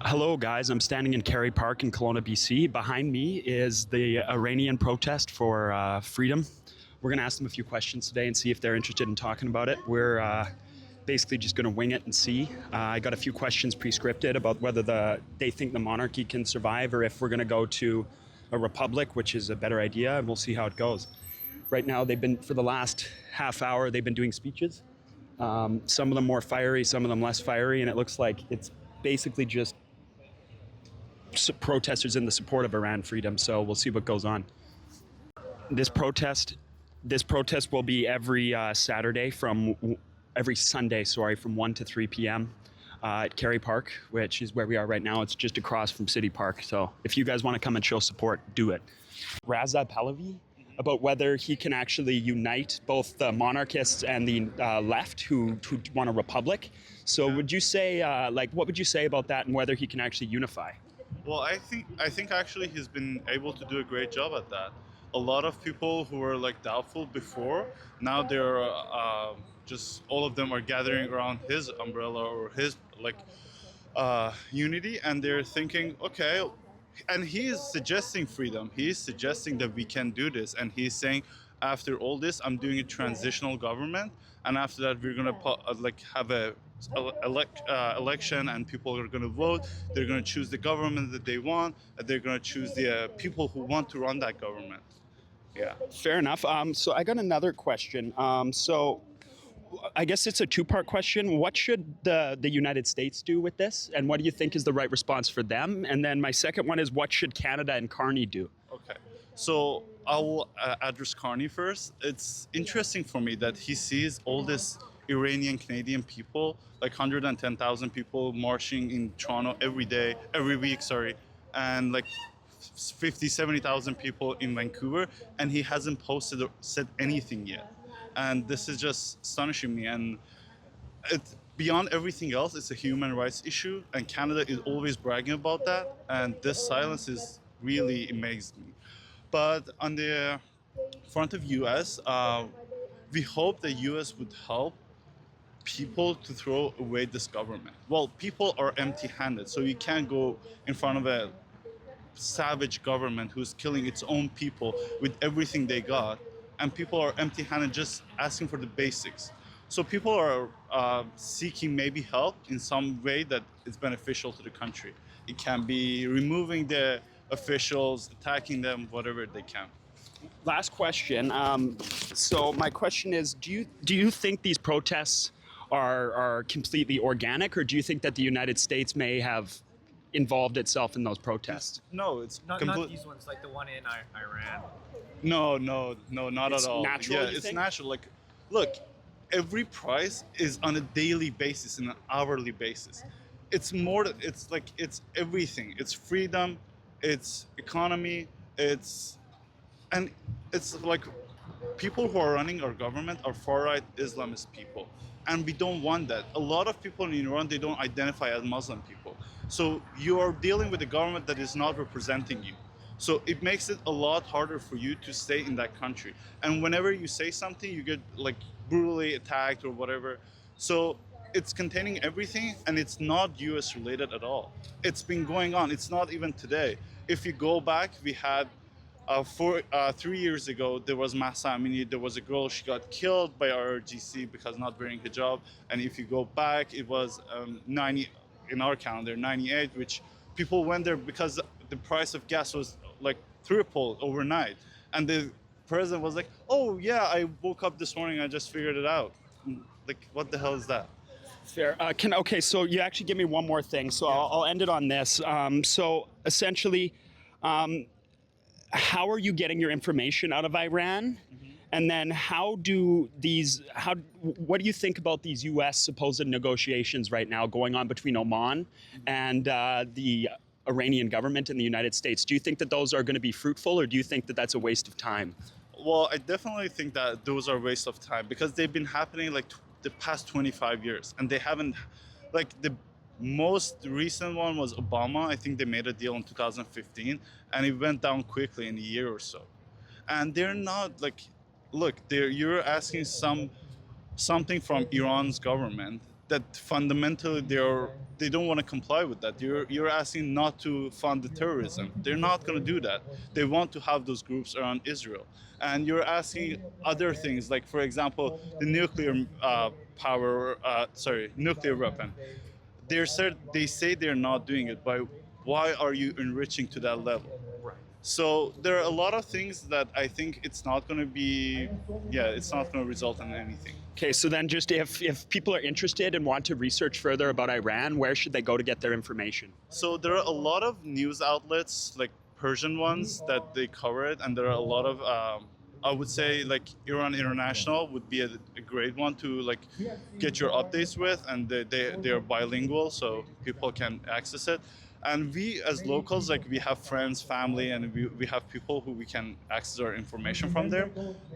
Hello, guys. I'm standing in Kerry Park in Kelowna, BC. Behind me is the Iranian protest for freedom. We're going to ask them a few questions today and see if they're interested in talking about it. We're basically just going to wing it and see. I got a few questions pre-scripted about whether they think the monarchy can survive or if we're going to go to a republic, which is a better idea, and we'll see how it goes. Right now, for the last half hour, they've been doing speeches. Some of them more fiery, some of them less fiery, and it looks like it's basically just protesters in the support of Iran freedom. So we'll see what goes on. This protest will be every Sunday, from 1 to 3 p.m. At Kerry Park, which is where we are right now. It's just across from City Park. So if you guys want to come and show support, do it. Reza Pahlavi, about whether he can actually unite both the monarchists and the left who want a republic. So would you say, what would you say about that and whether he can actually unify? Well, I think actually he's been able to do a great job at that. A lot of people who were doubtful before, now they're just all of them are gathering around his umbrella or his unity, and they're thinking, okay. And he is suggesting freedom. He is suggesting that we can do this, and he's saying, after all this, I'm doing a transitional government, and after that, we're gonna have a election, and people are gonna vote. They're gonna choose the government that they want, and they're gonna choose the people who want to run that government. Yeah. Fair enough. So I got another question. So I guess it's a two-part question. What should the United States do with this? And what do you think is the right response for them? And then my second one is, what should Canada and Carney do? Okay. So I will address Carney first. It's interesting for me that he sees all this Iranian Canadian people, 110,000 people marching in Toronto every week, and 70,000 people in Vancouver, and he hasn't posted or said anything yet. And this is just astonishing me. And beyond everything else, it's a human rights issue, and Canada is always bragging about that. And this silence is really amazed me. But on the front of U.S., we hope the U.S. would help people to throw away this government. Well, people are empty-handed, so you can't go in front of a savage government who's killing its own people with everything they got, and people are empty-handed just asking for the basics. So people are seeking maybe help in some way that is beneficial to the country. It can be removing the officials, attacking them, whatever they can. Last question. So my question is, do you think these protests are completely organic, or do you think that the United States may have involved itself in those protests? No, it's not these ones, like the one in Iran. No, not It's at all. natural, Yeah, you it's think? natural. Look, every price is on a daily basis and an hourly basis. It's it's everything. It's freedom, it's economy, it's people who are running our government are far-right Islamist people, and we don't want that. A lot of people in Iran, they don't identify as Muslim people. So you are dealing with a government that is not representing you. So it makes it a lot harder for you to stay in that country. And whenever you say something, you get brutally attacked or whatever. So it's containing everything, and it's not US related at all. It's been going on. It's not even today. If you go back, we had 3 years ago, there was Mahsa Amini. There was a girl, she got killed by RRGC because not wearing hijab. And if you go back, it was 90 in our calendar, 98, which people went there because the price of gas was tripled overnight. And the president was like, oh yeah, I woke up this morning, I just figured it out. What the hell is that? Fair. Okay, so you actually give me one more thing. So I'll end it on this. So essentially, how are you getting your information out of Iran? Mm-hmm. And then what do you think about these U.S. supposed negotiations right now going on between Oman and the Iranian government in the United States? Do you think that those are going to be fruitful, or do you think that that's a waste of time? Well, I definitely think that those are a waste of time, because they've been happening the past 25 years, and they haven't, the most recent one was Obama. I think they made a deal in 2015, and it went down quickly in a year or so. And they're not you're asking something from Iran's government, that fundamentally they don't want to comply with that. You're asking not to fund the terrorism. They're not going to do that. They want to have those groups around Israel, and you're asking other things like, for example, the nuclear nuclear weapon. They say they're not doing it, but why are you enriching to that level? Right. So there are a lot of things that I think it's not going to be, yeah, it's not going to result in anything. Okay, so then just if people are interested and want to research further about Iran, where should they go to get their information? So there are a lot of news outlets, like Persian ones, that they cover it, and there are a lot of, I would say, like Iran International would be a great one to like get your updates with, and they are bilingual, so people can access it. And we as locals, like we have friends, family, and we have people who we can access our information from there.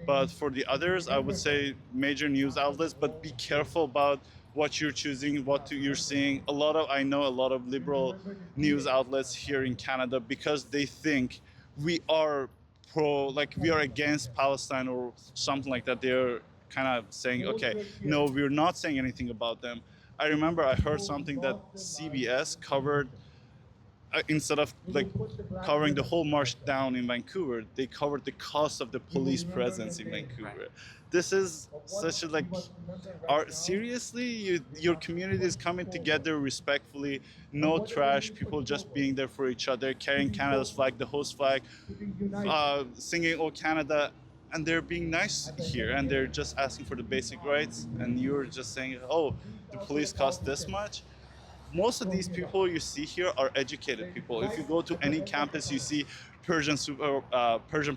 But for the others, I would say major news outlets, but be careful about what you're choosing, you're seeing. I know a lot of liberal news outlets here in Canada, because they think we are we are against Palestine or something like that. They're kind of saying, okay, no, we're not saying anything about them. I remember I heard something that CBS covered, instead of like covering the whole march down in Vancouver, they covered the cost of the police presence in Vancouver. This is such a seriously, your community is coming together respectfully, no trash, people just being there for each other, carrying Canada's flag, the host flag, singing "Oh Canada," and they're being nice here, and they're just asking for the basic rights, and you're just saying, "Oh, the police cost this much." Most of these people you see here are educated people. If you go to any campus, you see Persian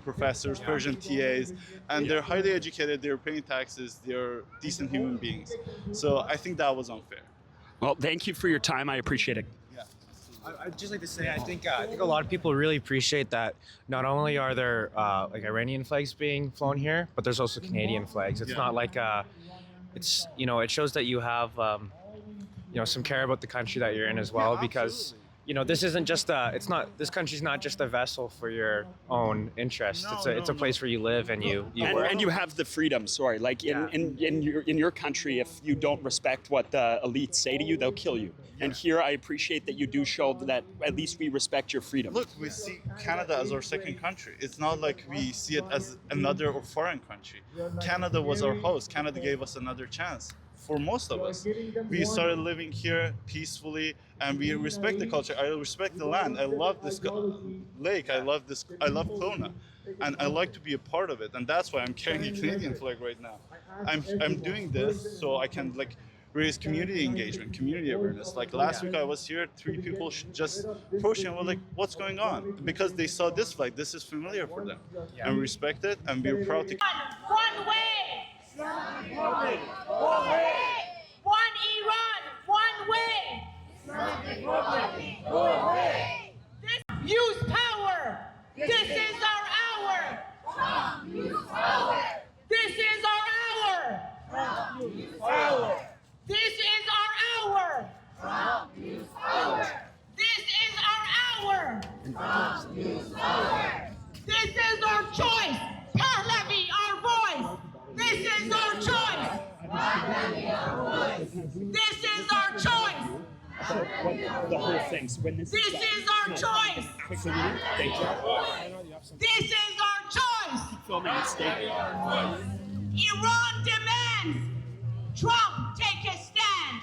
professors, Persian TAs, and they're highly educated, they're paying taxes, they're decent human beings. So I think that was unfair. Well, thank you for your time. I appreciate it. Yeah. I'd just like to say, I think a lot of people really appreciate that not only are there like Iranian flags being flown here, but there's also Canadian flags. It's Yeah. not like it's it shows that you have some care about the country that you're in as well, because this isn't just this country's not just a vessel for your own interest. It's a place where you live and you work. And you have the freedom. Sorry, like in your country, if you don't respect what the elites say to you, they'll kill you. And here, I appreciate that you do show that at least we respect your freedom. Look, we see Canada as our second country. It's not like we see it as another or foreign country. Canada was our host. Canada gave us another chance. For most of us, we started living here peacefully, and we respect the culture. I respect the land. I love this lake. I love Kelowna, and I like to be a part of it. And that's why I'm carrying a Canadian flag right now. I'm doing this so I can raise community engagement, community awareness. Like last week I was here, 3 people just approached me and were like, "What's going on?" Because they saw this flag. This is familiar for them, and we respect it, and we're proud to. One way. One way. One Iran. One way. Use power. This is our hour. Use power. This is our hour. Use power. This is our hour. Use power. This is our hour. Use power. This is our choice. Pahlavi, our voice. This is our choice. This is our choice. The whole thing. So when This is our choice. Thank you. This is our choice. Filming the statement. Iran demands Trump take a stand.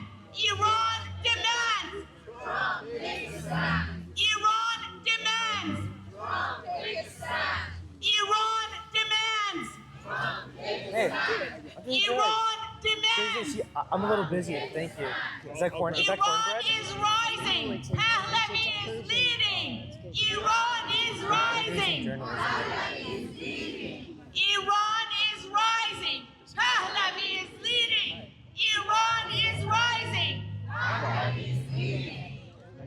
Iran demands Trump take a stand. Iran demands Trump take a stand. Iran demands Trump take a stand. Iran demands. I'm a little busy. Thank you. Is that cornbread? Iran is rising. Pahlavi is leading. Iran is rising. Iran is rising. Pahlavi is leading. Iran is rising.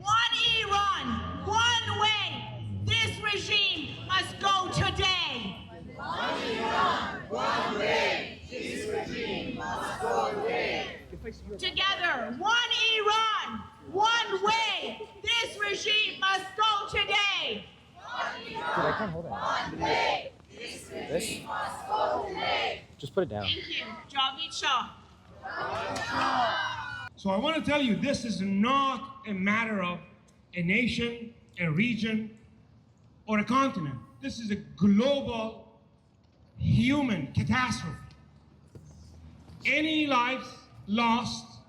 One Iran, one way. This regime must go today. One Iran, one way. This regime must go today. Together, one Iran, one way. This regime must go today. Dude, I can't hold it. One way. This regime must go today. Just put it down. Thank you. Javed Shah. So I want to tell you, this is not a matter of a nation, a region, or a continent. This is a global human catastrophe. Any lives lost,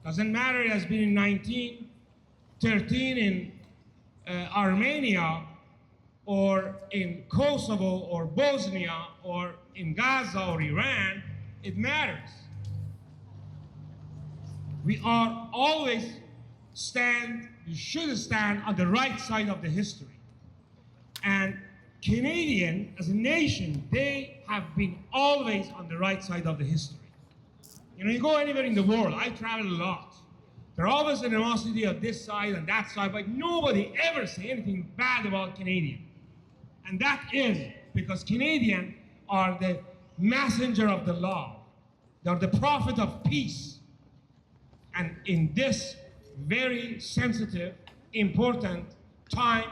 doesn't matter, it has been in 1913 in Armenia, or in Kosovo, or Bosnia, or in Gaza, or Iran, it matters. We are always we should stand on the right side of the history. And Canadian, as a nation, they have been always on the right side of the history. You know, you go anywhere in the world, I travel a lot. There's always animosity on this side and that side, but nobody ever say anything bad about Canadian. And that is because Canadians are the messenger of the law. They're the prophet of peace. And in this very sensitive, important time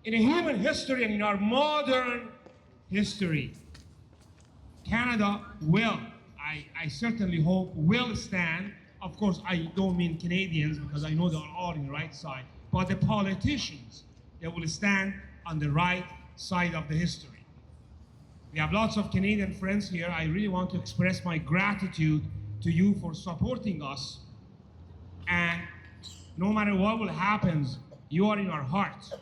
in a human history and in our modern history, Canada will, I certainly hope, will stand. Of course, I don't mean Canadians because I know they're all on the right side, but the politicians, they will stand on the right side of the history. We have lots of Canadian friends here. I really want to express my gratitude to you for supporting us. And no matter what will happen, you are in our hearts.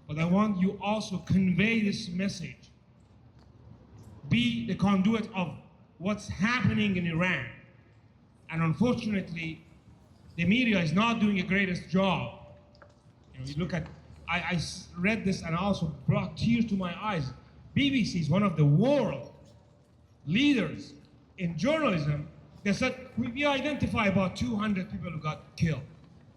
But I want you also convey this message. Be the conduit of what's happening in Iran. And unfortunately, the media is not doing a greatest job. You know, you look at, I read this and also brought tears to my eyes. BBC is one of the world leaders in journalism. They said, we identify about 200 people who got killed.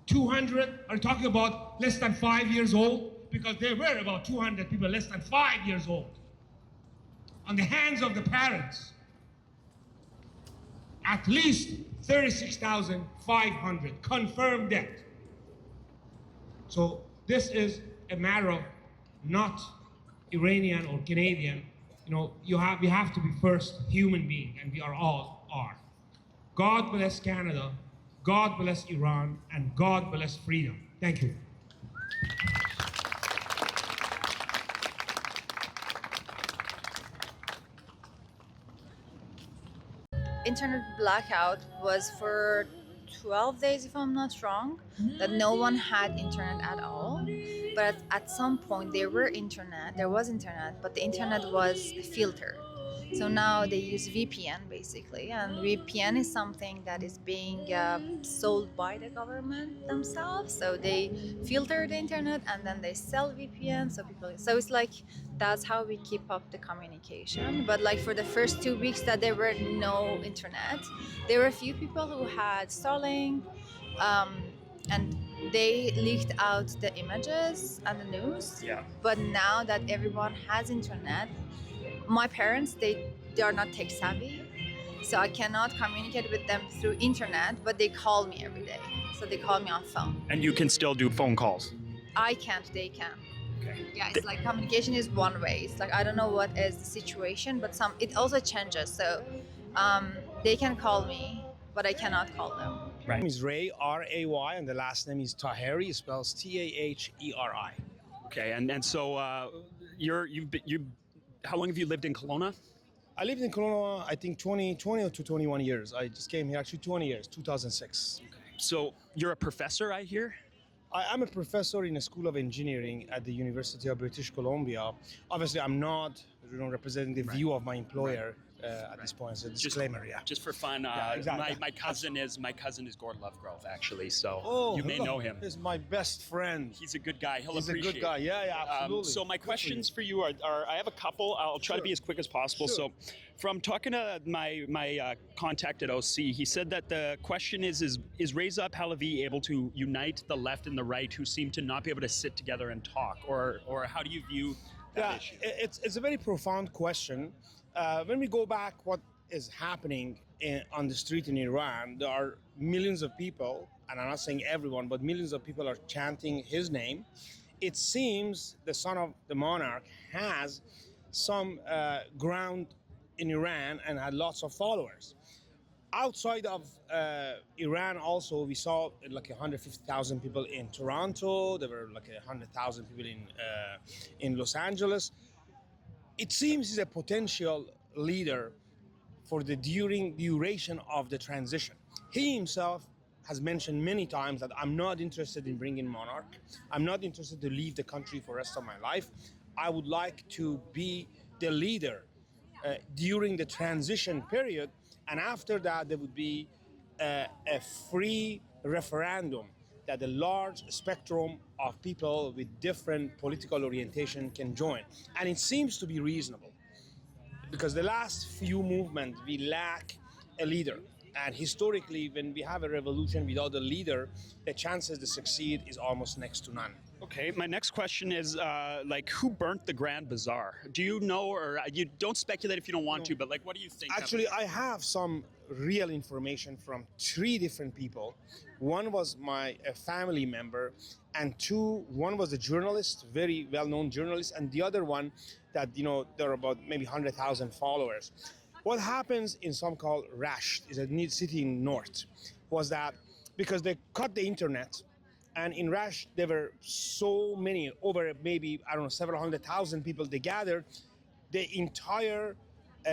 200 are talking about less than 5 years old, because there were about 200 people less than 5 years old on the hands of the parents. At least 36,500 confirmed death. So this is a matter of not Iranian or Canadian. You know, we have to be first human being, and we all are. God bless Canada, God bless Iran, and God bless freedom. Thank you. Internet blackout was for 12 days, if I'm not wrong, that no one had internet at all. But at some point there was internet, but the internet was filtered. So now they use VPN basically, and VPN is something that is being sold by the government themselves. So they filter the internet and then they sell VPN. So it's like that's how we keep up the communication. But like for the first 2 weeks that there were no internet, there were a few people who had Starlink, and they leaked out the images and the news. Yeah. But now that everyone has internet, my parents, they are not tech savvy, so I cannot communicate with them through internet, but they call me every day. So they call me on phone. And you can still do phone calls. I can't, they can. Okay. Yeah, it's like communication is one way. It's like I don't know what is the situation, but it also changes. So they can call me, but I cannot call them. My name is Ray, R-A-Y, and the last name is Taheri. It spells T-A-H-E-R-I. Okay, and so how long have you lived in Kelowna? I lived in Kelowna, I think 20 to 21 years. I just came here actually 20 years, 2006. So you're a professor, I hear? I'm a professor in a school of engineering at the University of British Columbia. Obviously, I'm not representing the view of my employer at this point. It's a disclaimer, Just for fun, exactly. my cousin is Gord Lovegrove, actually. So you may hello. know him. He's my best friend. He's a good guy. He's a good guy. Yeah, absolutely. So my questions for you are I have a couple. I'll try to be as quick as possible. Sure. So from talking to my contact at OC, he said that the question is Reza Pahlavi able to unite the left and the right who seem to not be able to sit together and talk? Or how do you view that issue? It's a very profound question. When we go back, what is happening on the street in Iran, there are millions of people, and I'm not saying everyone, but millions of people are chanting his name. It seems the son of the monarch has some ground in Iran and had lots of followers. Outside of Iran, also we saw like 150,000 people in Toronto. There were like 100,000 people in Los Angeles. It seems he's a potential leader for the duration of the transition. He himself has mentioned many times that I'm not interested in bringing monarch. I'm not interested to leave the country for the rest of my life. I would like to be the leader during the transition period, and after that there would be a free referendum that a large spectrum of people with different political orientation can join. And it seems to be reasonable because the last few movements we lack a leader, and historically when we have a revolution without a leader, the chances to succeed is almost next to none. Okay, my next question is like, who burnt the Grand Bazaar? Do you know, or you don't speculate if you don't want to, but like, what do you think? Actually, I have some real information from 3 different people. One was a family member, and one was a journalist, very well-known journalist, and the other one that, there are about maybe 100,000 followers. What happens in some called Rasht, is a city in north, was that because they cut the internet, and in Rasht there were so many, over maybe, I don't know, several 100,000 people, they gathered, the entire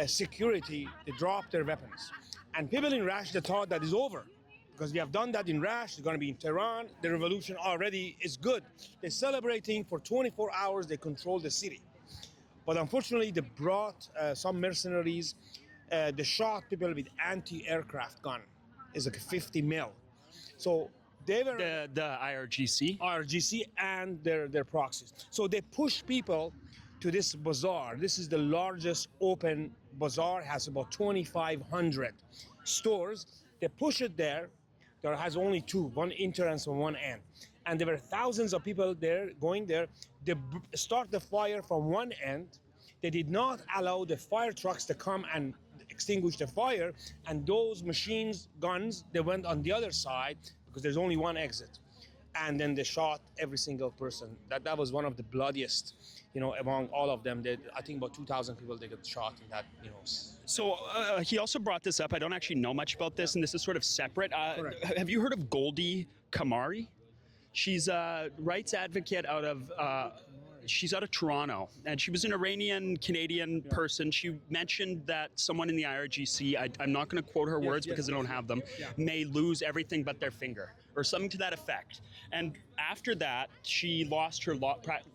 security, they dropped their weapons. And people in Rasht, they thought that is over, because we have done that in Rasht, they're going to be in Tehran, the revolution already is good. They're celebrating for 24 hours, they control the city. But unfortunately, they brought some mercenaries, they shot people with anti-aircraft gun. It's like 50 mil. So they were the IRGC and their proxies. So they push people to this bazaar. This is the largest open bazaar, has about 2,500 stores. They push it there. There has only 2, one entrance on one end. And there were thousands of people there going there. They start the fire from one end. They did not allow the fire trucks to come and extinguish the fire. And those machines, guns, they went on the other side because there's only one exit. And then they shot every single person. That was one of the bloodiest, among all of them. I think about 2,000 people, they got shot in that, So he also brought this up. I don't actually know much about this, and this is sort of separate. Have you heard of Goldie Kamari? She's a rights advocate she's out of Toronto, and she was an Iranian-Canadian person. She mentioned that someone in the IRGC, I'm not going to quote her words because I don't have them, may lose everything but their finger, or something to that effect. And after that, she lost her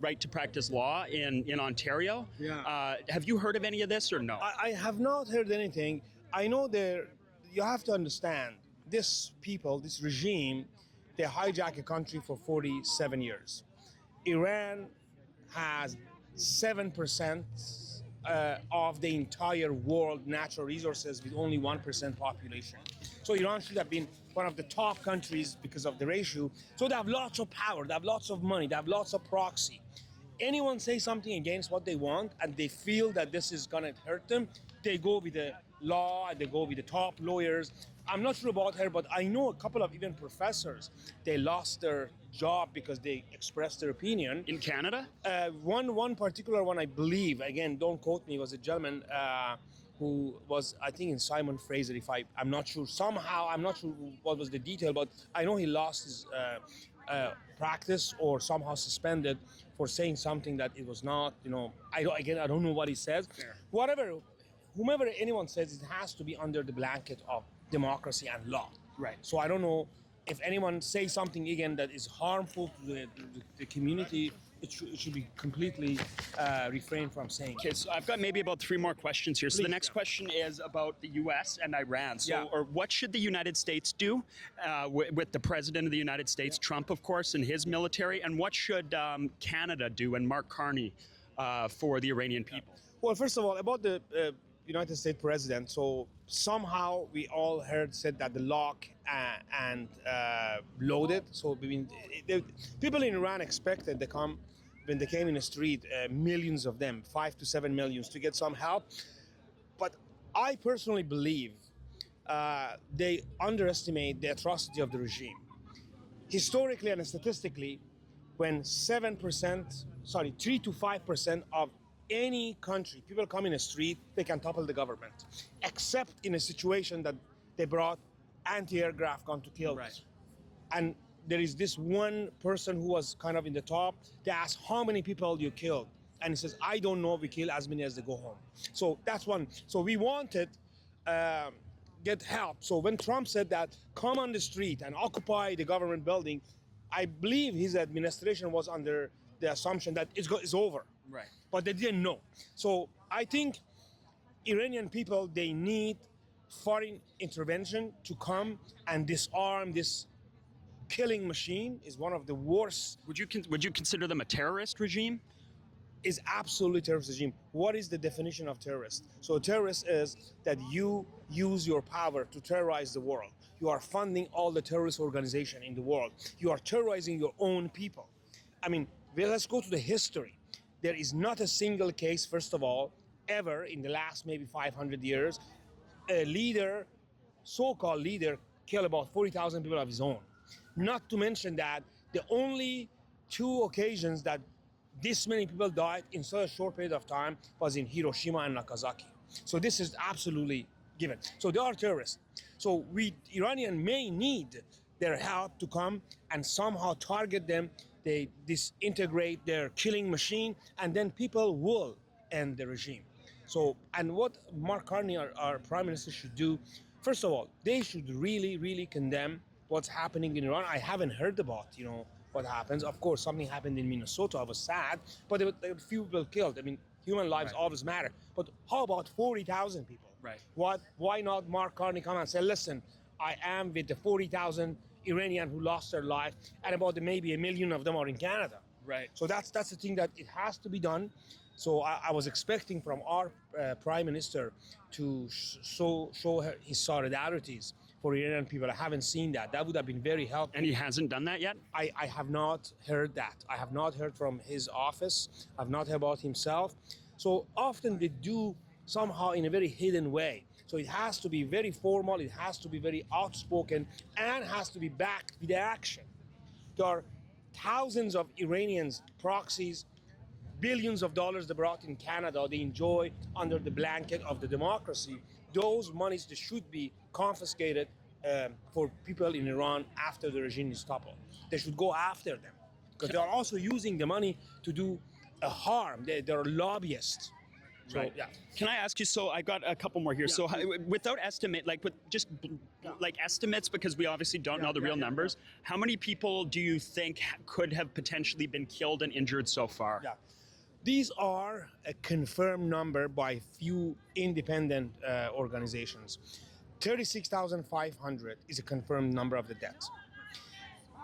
right to practice law in Ontario. Have you heard of any of this or no? I have not heard anything. I know you have to understand, this regime, they hijack a country for 47 years. Iran has 7% of the entire world natural resources with only 1% population. So Iran should have been one of the top countries because of the ratio. So they have lots of power, they have lots of money, they have lots of proxy. Anyone say something against what they want and they feel that this is gonna hurt them, they go with the law, they go with the top lawyers. I'm not sure about her, but I know a couple of even professors, they lost their job because they expressed their opinion. In Canada? One particular one, I believe, again, don't quote me, was a gentleman who was, I think, in Simon Fraser, I'm not sure. Somehow, I'm not sure what was the detail, but I know he lost his practice or somehow suspended for saying something that it was not, I don't know what he says. Yeah. Whomever anyone says, it has to be under the blanket of democracy and law. Right. So I don't know if anyone says something again that is harmful to the community, it should be completely refrained from saying. Okay, so I've got maybe about 3 more questions here. So the next question is about the U.S. and Iran. So, or what should the United States do with the President of the United States, Trump, of course, and his military, and what should Canada do and Mark Carney for the Iranian people? Well, first of all, about the United States president, so somehow we all said that the lock and loaded. So people in Iran expected when they came in the street, millions of them, 5 to 7 million, to get some help. But I personally believe they underestimate the atrocity of the regime. Historically and statistically, when 3 to 5% of any country, people come in the street, they can topple the government, except in a situation that they brought anti-aircraft gun to kill us. And there is this one person who was kind of in the top. They asked how many people you killed, and he says, I don't know. We kill as many as they go home. So that's one. So we wanted get help. So when Trump said that, come on the street and occupy the government building, I believe his administration was under the assumption that it's over. Right. But they didn't know. So I think Iranian people, they need foreign intervention to come and disarm this killing machine. Is one of the worst. Would you consider them a terrorist regime? Is absolutely terrorist regime. What is the definition of terrorist? So terrorist is that you use your power to terrorize the world. You are funding all the terrorist organization in the world. You are terrorizing your own people. I mean, let's go to the history. There is not a single case, first of all, ever in the last maybe 500 years, a leader, so-called leader, killed about 40,000 people of his own. Not to mention that the only two occasions that this many people died in such a short period of time was in Hiroshima and Nagasaki. So this is absolutely given. So they are terrorists. So we Iranian may need their help to come and somehow target them. They disintegrate their killing machine, and then people will end the regime. So, and what Mark Carney, our prime minister, should do, first of all, they should really, really condemn what's happening in Iran. I haven't heard about, what happens. Of course, something happened in Minnesota. I was sad, but there were a few people killed. I mean, human lives always matter. But how about 40,000 people? Right. Why not Mark Carney come and say, listen, I am with the 40,000 Iranian who lost their life, and about maybe 1 million of them are in Canada. Right. So that's the thing that it has to be done. So I was expecting from our prime minister to show his solidarities for Iranian people. I haven't seen that. That would have been very helpful. And he hasn't done that yet? I have not heard that. I have not heard from his office. I've not heard about himself. So often they do somehow in a very hidden way. So it has to be very formal, it has to be very outspoken, and has to be backed with action. There are thousands of Iranians, proxies, billions of dollars they brought in Canada, they enjoy under the blanket of the democracy. Those monies, they should be confiscated for people in Iran after the regime is toppled. They should go after them, because they are also using the money to do harm. They're lobbyists. So, Right. yeah. Can I ask you? So I got a couple more here. So without estimate, like estimates, because we obviously don't know the real numbers. How many people do you think could have potentially been killed and injured so far? Yeah. These are a confirmed number by few independent organizations. 36,500 is a confirmed number of the deaths.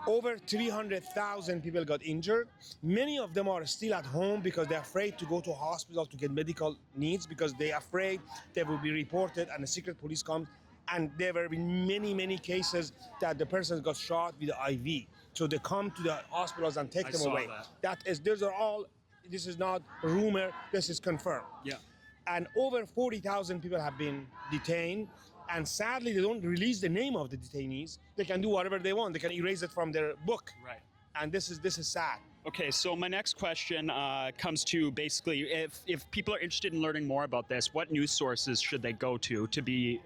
Over 300,000 people got injured. Many of them are still at home because they're afraid to go to hospital to get medical needs, because they're afraid they will be reported and the secret police comes. And there have been many, many cases that the person got shot with an IV. So they come to the hospitals and take them away. This is not a rumor, this is confirmed. Yeah. And over 40,000 people have been detained. And sadly, they don't release the name of the detainees. They can do whatever they want. They can erase it from their book. Right. And this is sad. Okay, so my next question comes to basically if people are interested in learning more about this, what news sources should they go to be,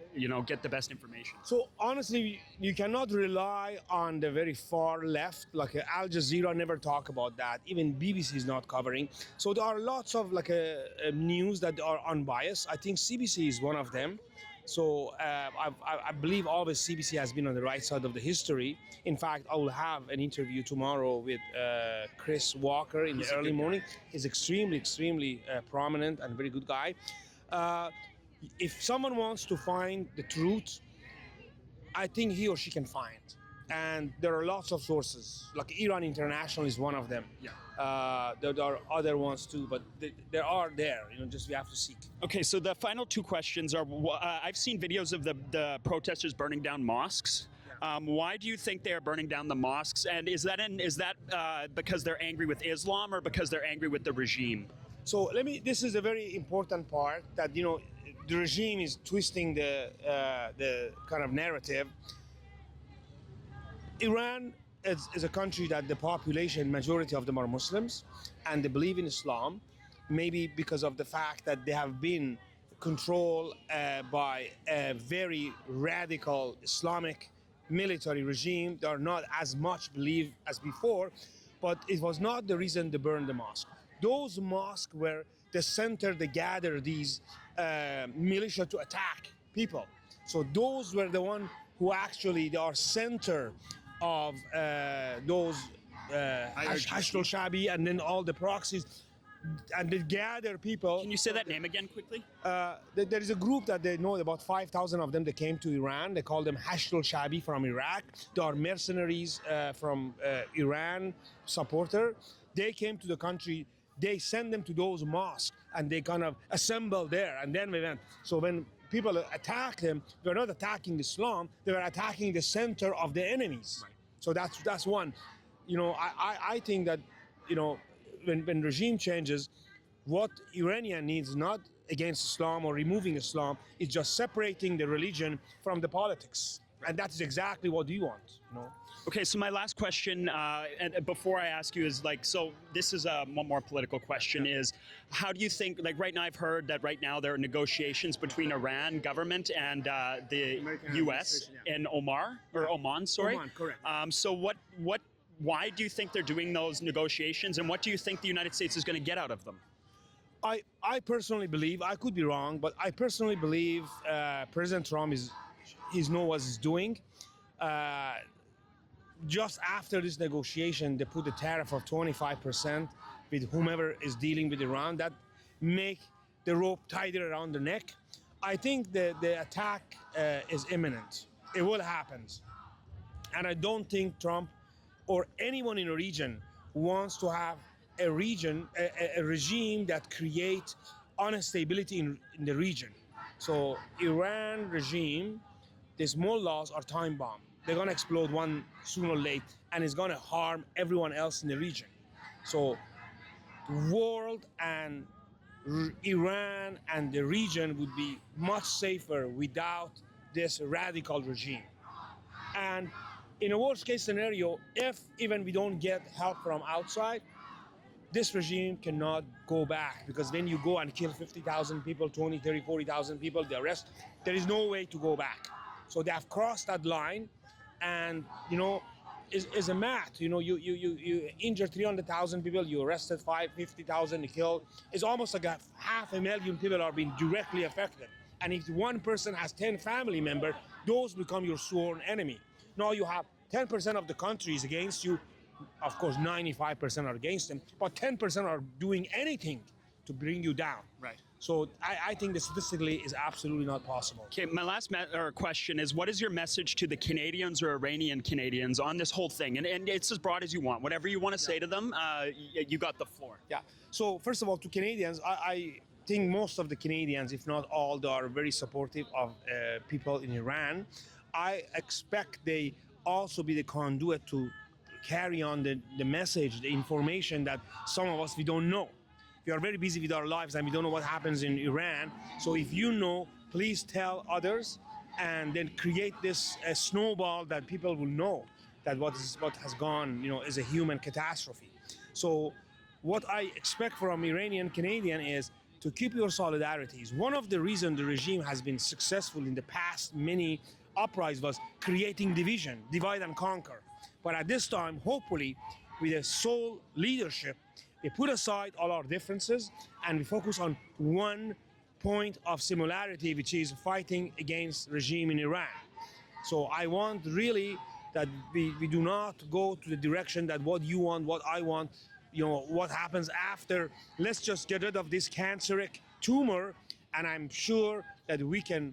get the best information? So honestly, you cannot rely on the very far left. Like Al Jazeera never talk about that. Even BBC is not covering. So there are lots of news that are unbiased. I think CBC is one of them. So I believe always CBC has been on the right side of the history. In fact, I will have an interview tomorrow with Chris Walker in the early morning. He's extremely, extremely prominent and very good guy. If someone wants to find the truth, I think he or she can find. And there are lots of sources, like Iran International is one of them. Yeah. There are other ones too, but they are there. Just we have to seek. Okay, so the final two questions are: I've seen videos of the protesters burning down mosques. Why do you think they are burning down the mosques? And is that because they're angry with Islam or because they're angry with the regime? So this is a very important part that the regime is twisting the kind of narrative. Iran is a country that the population, majority of them are Muslims, and they believe in Islam, maybe because of the fact that they have been controlled by a very radical Islamic military regime. They are not as much believed as before, but it was not the reason they burned the mosque. Those mosques were the center they gather these militia to attack people. So those were the one who actually they are center of those Hashd al-Shabi and then all the proxies, and they gather people. Can you say that name again quickly? There is a group that they know, about 5,000 of them. They came to Iran. They call them Hashd al-Shabi from Iraq. They are mercenaries from Iran supporter. They came to the country. They send them to those mosques and they kind of assemble there, and then we went. So when people attack them, they were not attacking Islam. They were attacking the center of the enemies. Right. So that's one. You know, I think that, you know, when regime changes, what Iranian needs not against Islam or removing Islam is just separating the religion from the politics. And that is exactly what we want, you know. Okay, so my last question, and before I ask you, is like, so this is one more political question, is how do you think, like right now I've heard that right now there are negotiations between Iran government and the American US in Oman, sorry. Oman, correct. So why do you think they're doing those negotiations, and what do you think the United States is going to get out of them? I personally believe, I could be wrong, but I personally believe President Trump knows what he's doing. Just after this negotiation, they put a tariff of 25% with whomever is dealing with Iran. That make the rope tighter around the neck. I think the attack is imminent. It will happen. And I don't think Trump or anyone in the region wants to have a regime that creates instability in the region. So Iran regime, the small laws are time bomb. They're gonna explode one sooner or late, and it's gonna harm everyone else in the region. So the world and Iran and the region would be much safer without this radical regime. And in a worst case scenario, if even we don't get help from outside, this regime cannot go back, because then you go and kill 50,000 people, 20, 30, 40,000 people, the arrest. There is no way to go back. So they have crossed that line, and you know, is a math. You know, you injure 300,000 people, you arrested 50,000, you killed. It's almost like 500,000 people are being directly affected. And if one person has 10 family members, those become your sworn enemy. Now you have 10% of the country is against you. Of course, 95% are against them, but 10% are doing anything to bring you down. Right. So I think that statistically is absolutely not possible. Okay, my last question is, what is your message to the Canadians or Iranian Canadians on this whole thing? And it's as broad as you want. Whatever you want to say to them, you got the floor. Yeah. So first of all, to Canadians, I think most of the Canadians, if not all, they are very supportive of people in Iran. I expect they also be the conduit to carry on the message, the information that some of us, we don't know. We are very busy with our lives and we don't know what happens in Iran. So if you know, please tell others, and then create this snowball that people will know that what has gone, you know, is a human catastrophe. So what I expect from Iranian Canadian is to keep your solidarities. One of the reasons the regime has been successful in the past many uprisings was creating division, divide and conquer. But at this time, hopefully, with a sole leadership, we put aside all our differences and we focus on one point of similarity, which is fighting against regime in Iran. So I want really that we do not go to the direction that what you want, what I want, you know, what happens after. Let's just get rid of this canceric tumor, and I'm sure that we can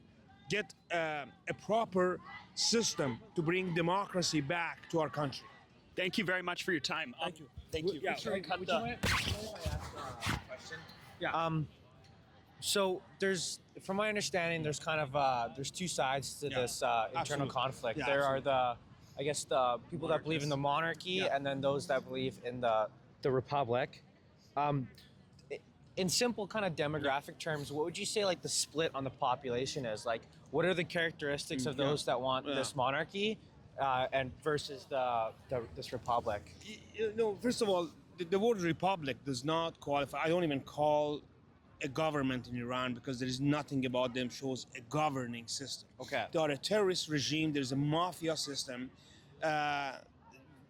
get a proper system to bring democracy back to our country. Thank you very much for your time. Thank you. Thank you. Yeah, Would you mind if I ask a question? Yeah. So from my understanding, there's kind of there's two sides to this internal Absolutely. conflict. Yeah, there absolutely. are the people that believe in the monarchy, and then those that believe in the republic. In simple kind of demographic terms, what would you say like the split on the population is? Like, what are the characteristics of those that want this monarchy, and versus this republic? You know, first of all, the word republic does not qualify. I don't even call a government in Iran because there is nothing about them shows a governing system. Okay. They are a terrorist regime. There's a mafia system.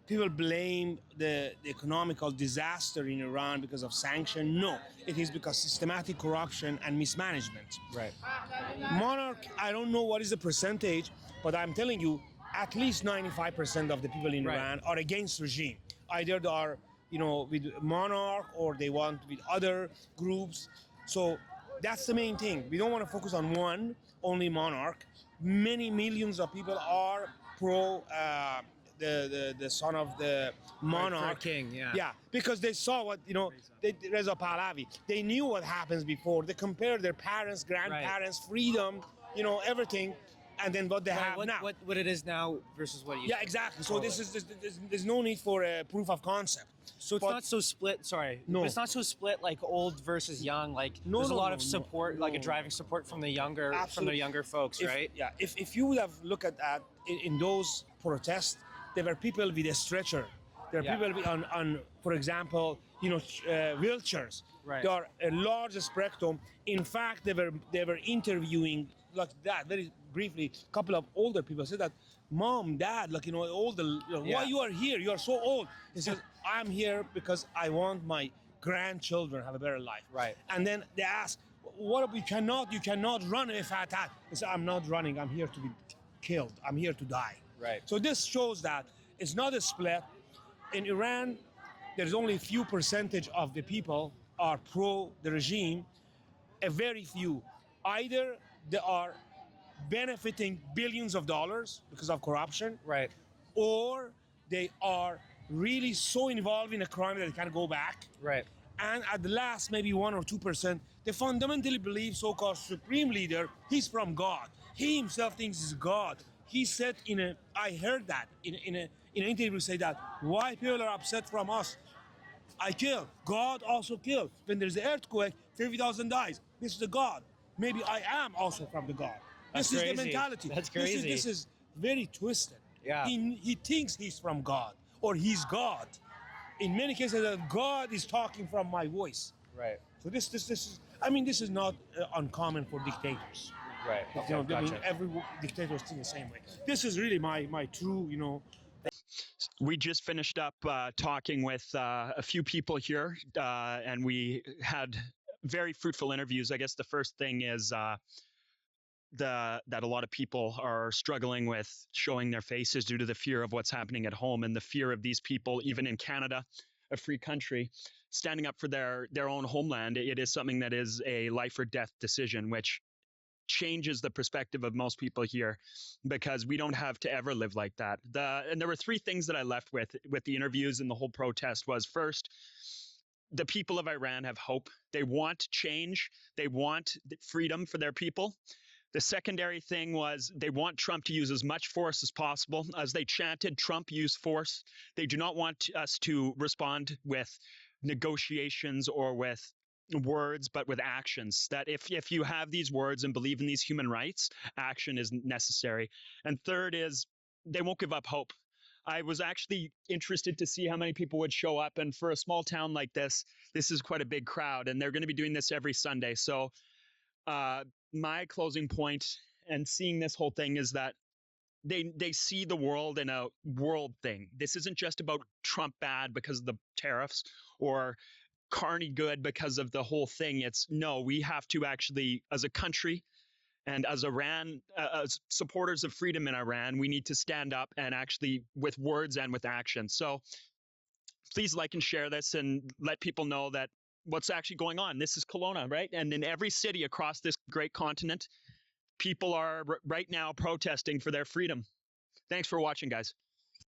People blame the economical disaster in Iran because of sanction. No, it is because systematic corruption and mismanagement. Right. Monarch, I don't know what is the percentage, but I'm telling you, at least 95% of the people in Right. Iran are against regime. Either they are, with monarch or they want with other groups. So that's the main thing. We don't want to focus on one, only monarch. Many millions of people are pro the son of the monarch. king, yeah. Yeah, because they saw what, Reza Pahlavi. They knew what happens before. They compared their parents, grandparents, freedom, everything, and then what they have what, now. what it is now versus what you. Yeah, exactly. So there's no need for a proof of concept. So it's not so split. Sorry, No. But it's not so split like old versus young. Like No, there's a no, lot no, of support, no, like a no. driving support from the younger Absolutely. folks, right? Yeah. If you would have looked at that in those protests, there were people with a stretcher. There are Yeah. people on, for example, wheelchairs. Right. There are a large spectrum. In fact, they were interviewing like that very briefly. A couple of older people said that, "Mom, Dad, all the Yeah. why you are here? You are so old." He says, "I'm here because I want my grandchildren to have a better life." Right. And then they ask, "What if you cannot run if I attack?" He said, "I'm not running. I'm here to be killed. I'm here to die." Right. So this shows that it's not a split. In Iran, there's only a few percentage of the people are pro the regime, a very few. Either they are benefiting billions of dollars because of corruption, Right. or they are really so involved in a crime that they can't go back. Right. And at the last, maybe 1 or 2%, they fundamentally believe so-called supreme leader, he's from God. He himself thinks he's God. He said I heard that in an interview say that, why people are upset from us? I kill. God also kills. When there's an earthquake, 50,000 dies. This is a God. Maybe I am also from the God. That's This is crazy. the mentality. That's crazy. This is very twisted. Yeah. He thinks he's from God or he's God. In many cases, God is talking from my voice. Right. So this is not uncommon for dictators. Right. Okay. Gotcha. Every dictator is the same way. This is really my true, We just finished up talking with a few people here, and we had very fruitful interviews. I guess the first thing is that a lot of people are struggling with showing their faces due to the fear of what's happening at home, and the fear of these people, even in Canada, a free country, standing up for their own homeland. It is something that is a life or death decision, which changes the perspective of most people here, because we don't have to ever live like that. And there were three things that I left with the interviews and the whole protest was, first, the people of Iran have hope. They want change. They want freedom for their people. The secondary thing was they want Trump to use as much force as possible. As they chanted, Trump use force. They do not want us to respond with negotiations or with words, but with actions. That if you have these words and believe in these human rights, action is necessary. And third is they won't give up hope. I was actually interested to see how many people would show up. And for a small town like this is quite a big crowd, and they're going to be doing this every Sunday. So my closing point and seeing this whole thing is that they see the world in a world thing. This isn't just about Trump bad because of the tariffs or Carney good because of the whole thing. It's no, we have to actually, as a country and as Iran, as supporters of freedom in Iran, we need to stand up and actually with words and with action. So please like and share this and let people know that what's actually going on. This is Kelowna, right? And in every city across this great continent, people are right now protesting for their freedom. Thanks for watching, guys.